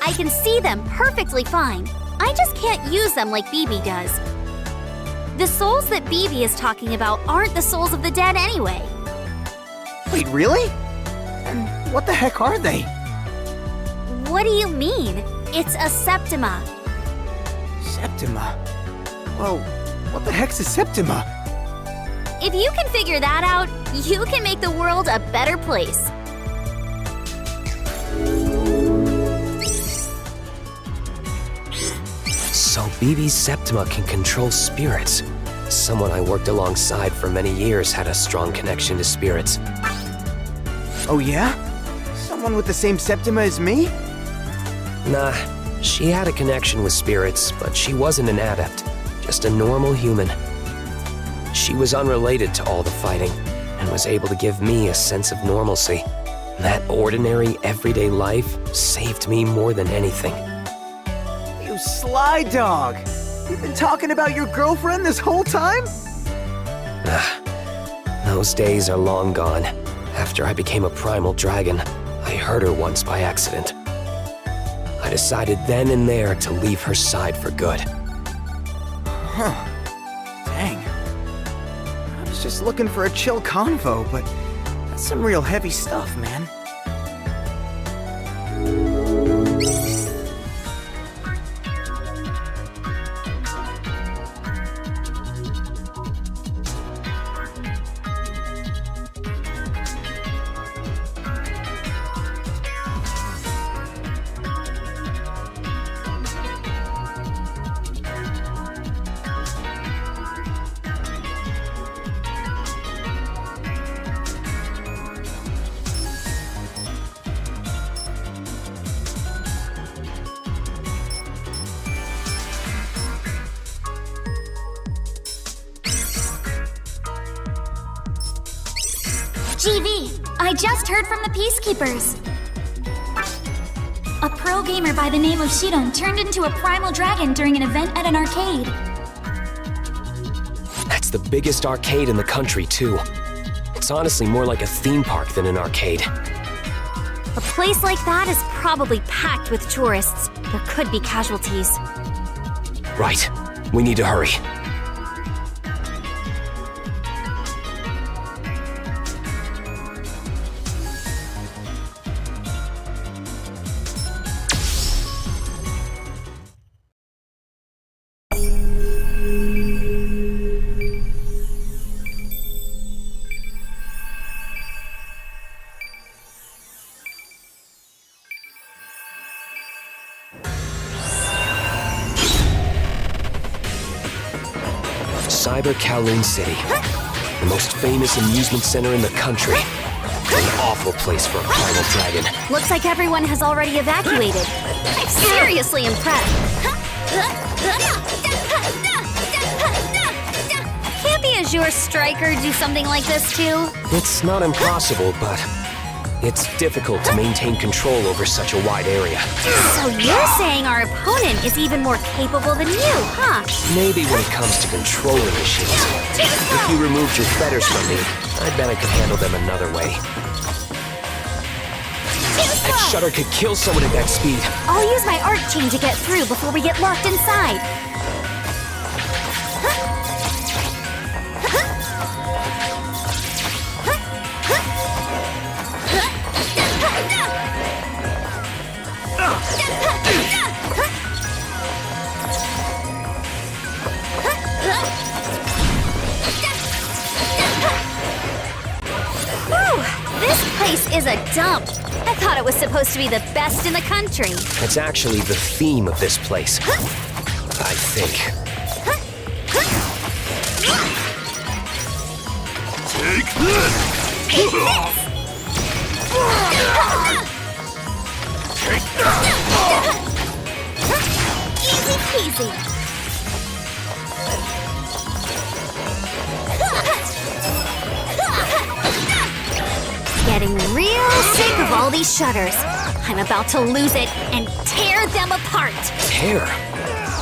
I can see them perfectly fine. I just can't use them like BB does. The souls that BB is talking about aren't the souls of the dead anyway. Wait, really? And what the heck are they? What do you mean? It's a Septima. Septima? Well, what the heck's a Septima? If you can figure that out, you can make the world a better place. So BB's Septima can control spirits. Someone I worked alongside for many years had a strong connection to spirits. Oh yeah? Someone with the same Septima as me? Nah, she had a connection with spirits, but she wasn't an adept, just a normal human. She was unrelated to all the fighting, and was able to give me a sense of normalcy. That ordinary, everyday life saved me more than anything. You sly dog! You've been talking about your girlfriend this whole time? Those days are long gone. After I became a primal dragon, I hurt her once by accident. I decided then and there to leave her side for good. Huh. Dang. I was just looking for a chill convo, but that's some real heavy stuff, man. GV, I just heard from the Peacekeepers. A pro gamer by the name of Shiron turned into a primal dragon during an event at an arcade. That's the biggest arcade in the country, too. It's honestly more like a theme park than an arcade. A place like that is probably packed with tourists. There could be casualties. Right. We need to hurry. Cyber Kowloon City, the most famous amusement center in the country. An awful place for a primal dragon. Looks like everyone has already evacuated. I'm seriously impressed. Can't the Azure Striker do something like this too? It's not impossible, but it's difficult to maintain control over such a wide area. So you're saying our opponent is even more capable than you, huh? Maybe when it comes to controlling machines. If you removed your fetters from me, I bet I could handle them another way. That shutter could kill someone at that speed. I'll use my arc chain to get through before we get locked inside. This place is a dump. I thought it was supposed to be the best in the country. It's actually the theme of this place. I think. Take this! Take this! Easy peasy. Getting real sick of all these shutters. I'm about to lose it and tear them apart. Tear?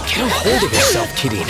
Get a hold of yourself, Kirin.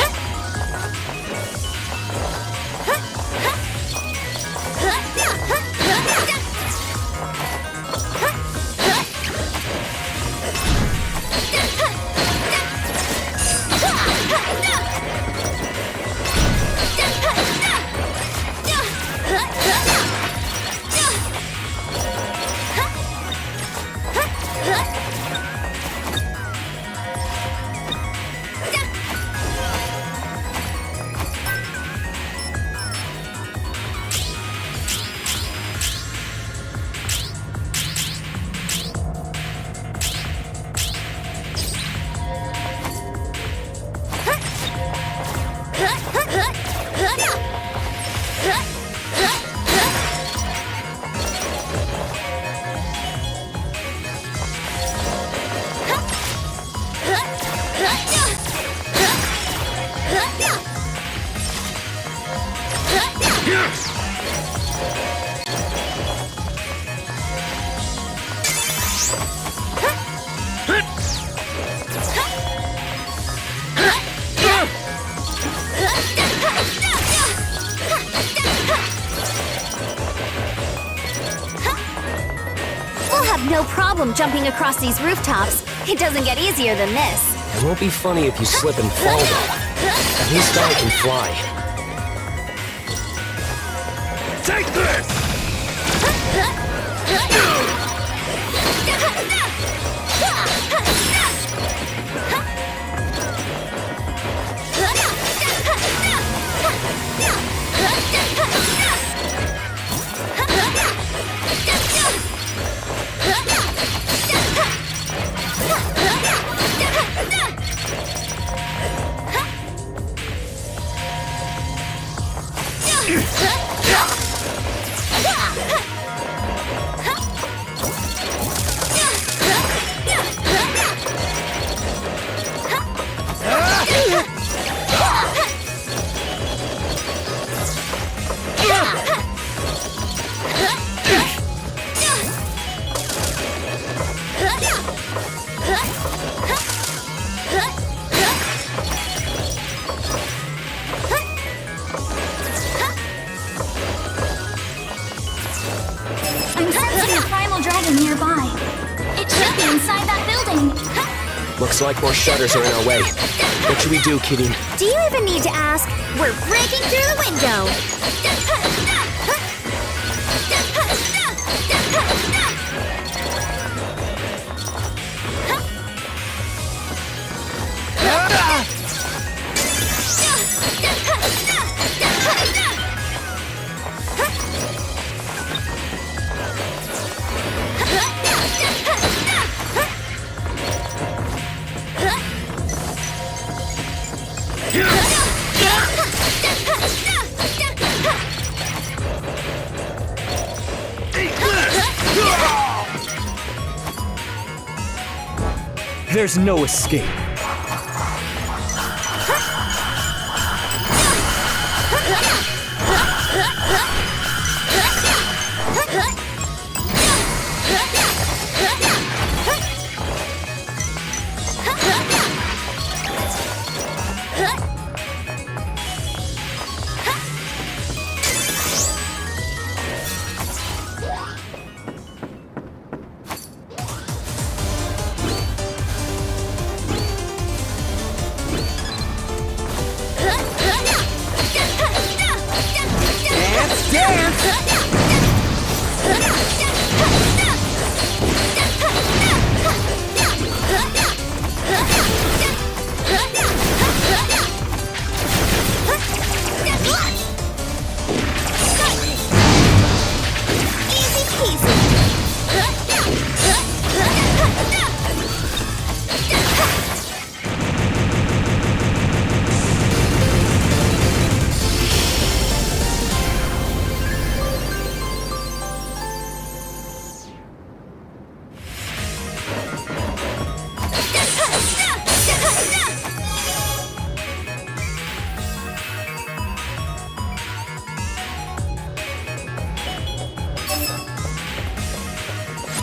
We'll have no problem jumping across these rooftops. It doesn't get easier than this. It won't be funny if you slip and fall, though. At least I can fly. Take this! Looks like more shutters are in our way. What should we do, Kirin? Do you even need to ask? We're breaking through the window! There's no escape.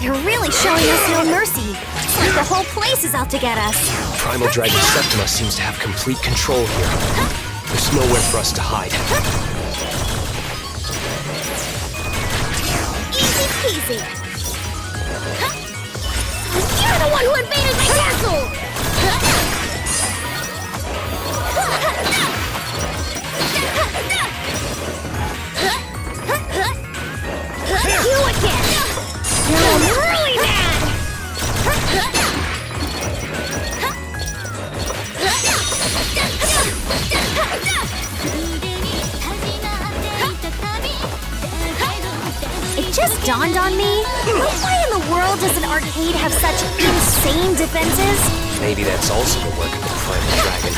They're really showing us no mercy. It's like the whole place is out to get us. Primal Dragon Septima seems to have complete control here. There's nowhere for us to hide. Easy peasy. You're the one who invaded my castle! You again! Now I'm really mad! It just dawned on me. Why in the world does an arcade have such insane defenses? Maybe that's also the work of the Primal Dragon.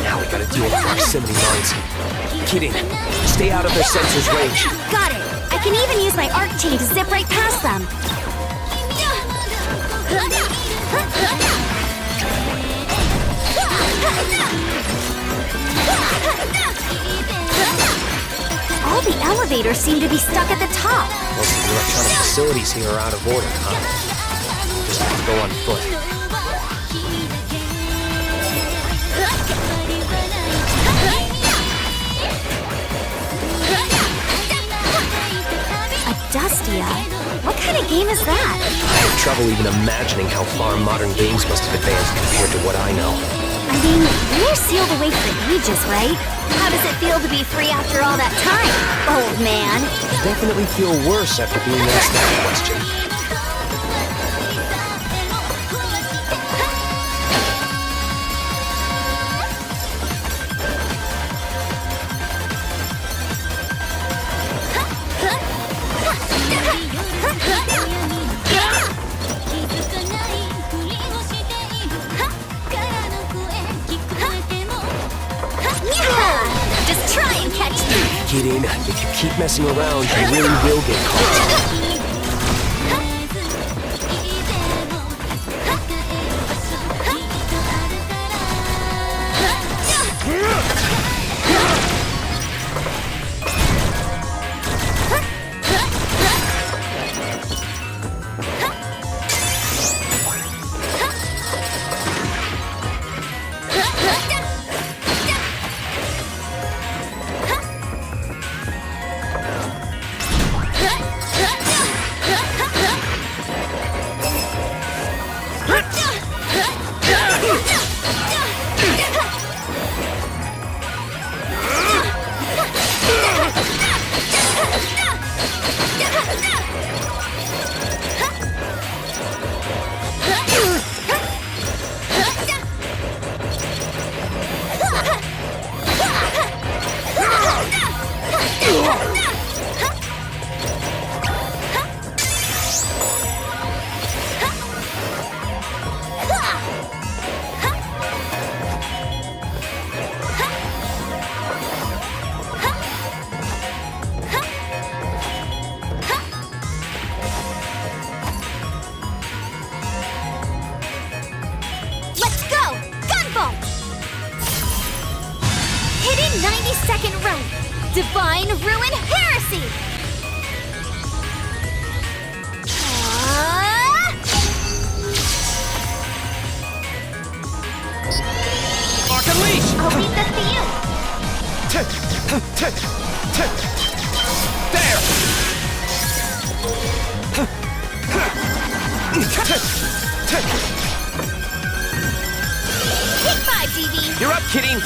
Now we gotta deal with proximity mines. Kirin, stay out of their sensor's range. Got it! I can even use my arc chain to zip right past them. All the elevators seem to be stuck at the top. Most of the electronic facilities here are out of order, huh? Just have to go on foot. A Dustia? What kind of game is that? I have trouble even imagining how far modern games must have advanced compared to what I know. I mean, we were sealed away for ages, right? How does it feel to be free after all that time, old man? I definitely feel worse after being asked that question. Just try and catch me! Kirin, if you keep messing around, you really will get caught. 90-second run! Divine Ruin Heresy! Mark Unleash! I'll leave this to you! There! Take 5, DB! You're up, Kirin!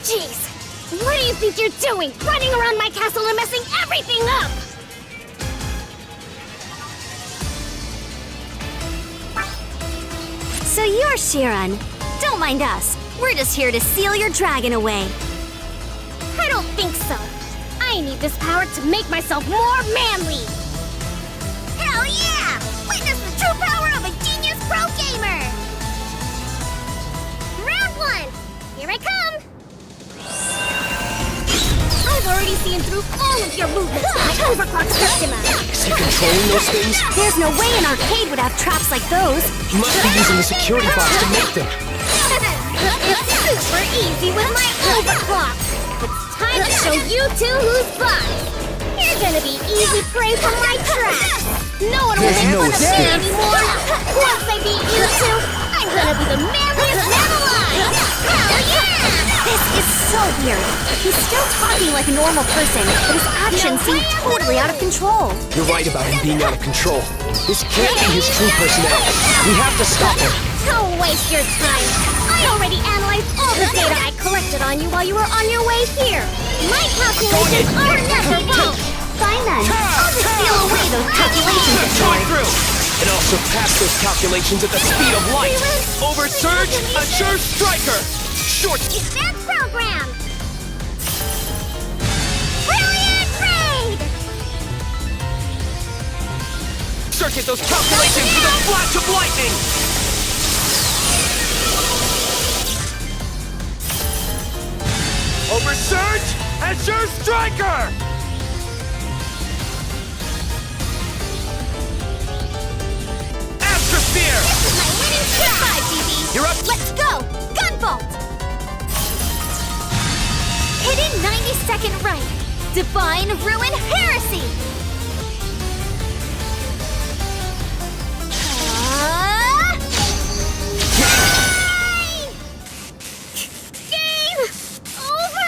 Jeez! What do you think you're doing? Running around my castle and messing everything up! So you're Kirin. Don't mind us. We're just here to seal your dragon away. I don't think so. I need this power to make myself more manly. Hell yeah! Witness the true power of a genius pro gamer! Round 1! Here I come! I've already seen through all of your movements with my overclocked Septima! Is he controlling those things? There's no way an arcade would have traps like those! He must be using the security box to make them. It's super easy with my overclock! It's time to show you two who's boss! You're gonna be easy prey for my traps! No one will make fun of me anymore! Once I beat you two, I'm gonna be the manliest man alive! Hell yeah! This is so weird. He's still talking like a normal person, but his actions seem totally out of control. You're right about him being out of control. This can't be his true personality. We have to stop him. Don't waste your time. I already analyzed all the data I collected on you while you were on your way here. My calculations are never wrong. Fine then. I'll just steal away those calculations of Going yours. through! And also pass those calculations at the speed of light! Oversurge, Azure Striker! Short! Advanced program. Brilliant raid! Circuit those calculations with a flash of lightning! Oversurge, Azure Striker! Astrosphere! This is my winning shot! 5, DB. You're up! Let's go! Gunvolt! Hidden 90-second right. Divine Ruin Heresy! Game over!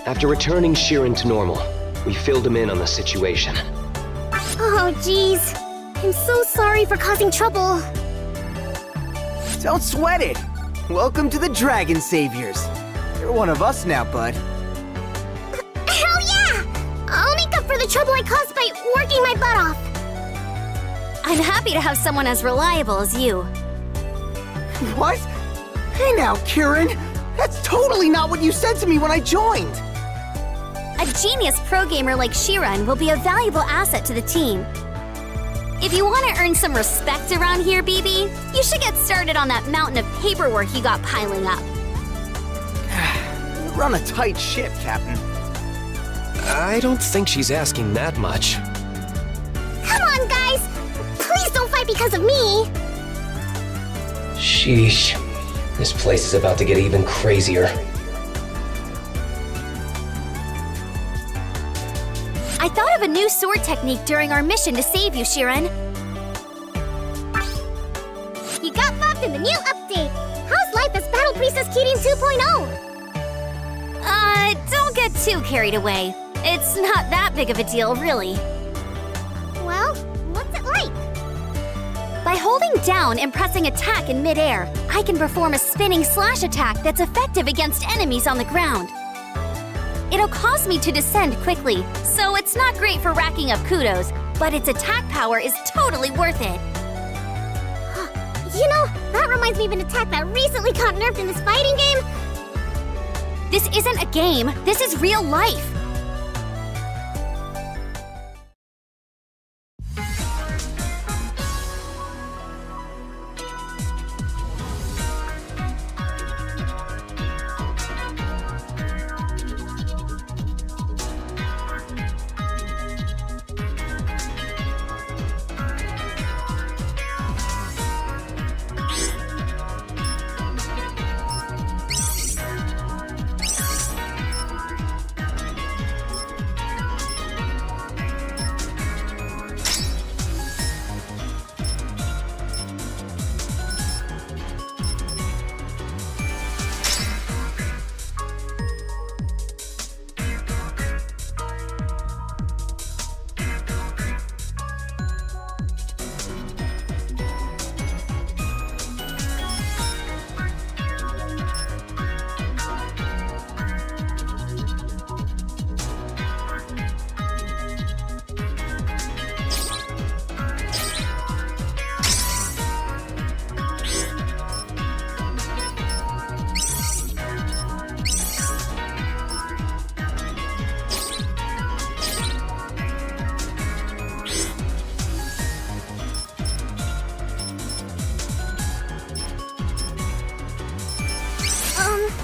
After returning Kirin to normal, we filled him in on the situation. Oh, jeez. I'm so sorry for causing trouble. Don't sweat it. Welcome to the Dragon Saviors. You're one of us now, bud. Hell yeah! I'll make up for the trouble I caused by working my butt off. I'm happy to have someone as reliable as you. What? Hey now, Kirin. That's totally not what you said to me when I joined. A genius pro gamer like Kirin will be a valuable asset to the team. If you want to earn some respect around here, BB, you should get started on that mountain of paperwork you got piling up. You run a tight ship, Captain. I don't think she's asking that much. Come on, guys! Please don't fight because of me! Sheesh. This place is about to get even crazier. I thought of a new sword technique during our mission to save you, Kirin. You got buffed in the new update. How's life as Battle Priestess Kirin 2.0? Don't get too carried away. It's not that big of a deal, really. Well, what's it like? By holding down and pressing attack in midair, I can perform a spinning slash attack that's effective against enemies on the ground. It'll cause me to descend quickly, so it's not great for racking up kudos, but its attack power is totally worth it. You know, that reminds me of an attack that recently got nerfed in this fighting game. This isn't a game, this is real life.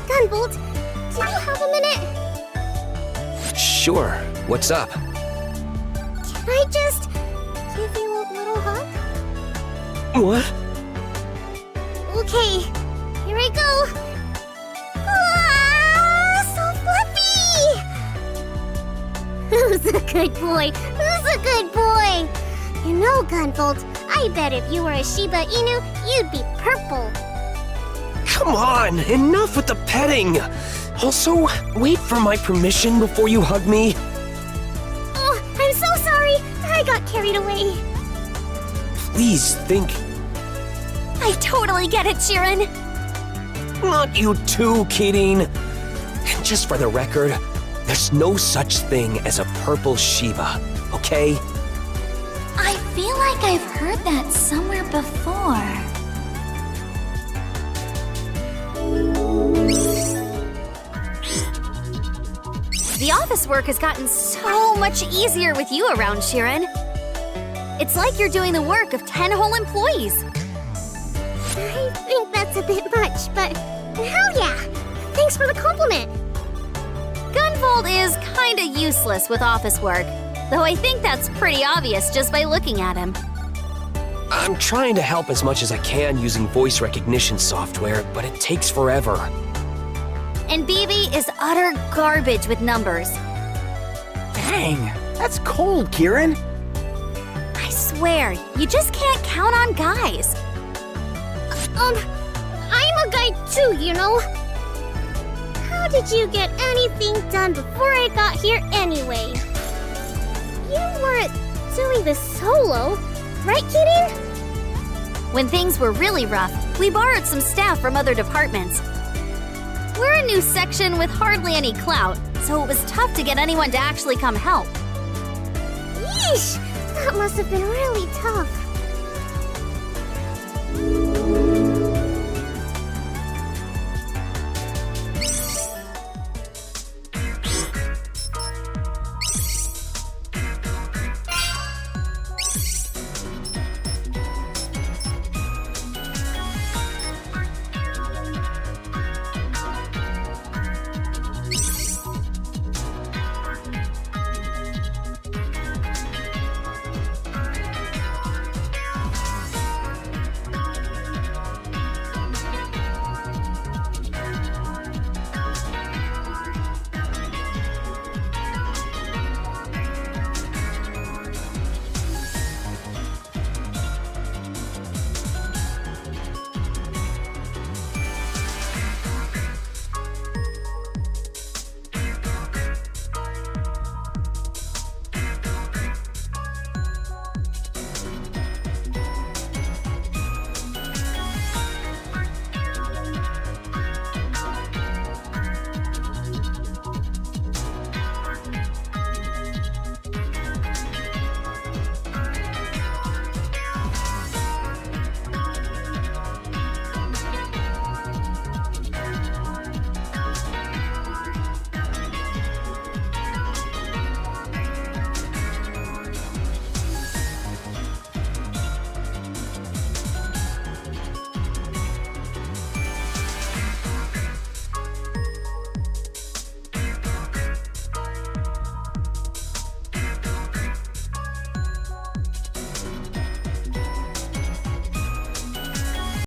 Gunvolt, do you have a minute? Sure. What's up? Can I just give you a little hug? What? Okay, here I go. Ah, so fluffy! Who's a good boy? Who's a good boy? You know, Gunvolt, I bet if you were a Shiba Inu, you'd be purple. Come on! Enough with the petting! Also, wait for my permission before you hug me. Oh, I'm so sorry. I got carried away. Please think. I totally get it, Kirin. Not you too, Kirin. And just for the record, there's no such thing as a purple Shiba, okay? I feel like I've heard that somewhere before. The office work has gotten so much easier with you around, Kirin. It's like you're doing the work of 10 whole employees. I think that's a bit much, but hell yeah! Thanks for the compliment. Gunvolt is kinda useless with office work, though I think that's pretty obvious just by looking at him. I'm trying to help as much as I can using voice recognition software, but it takes forever. And BB is utter garbage with numbers. Dang, that's cold, Kirin. I swear, you just can't count on guys. I'm a guy too, you know. How How did you get anything done before I got here anyway? You weren't doing this solo, right, Kirin? When things were really rough, we borrowed some staff from other departments. We're a new section with hardly any clout, so it was tough to get anyone to actually come help. Yeesh! That must have been really tough.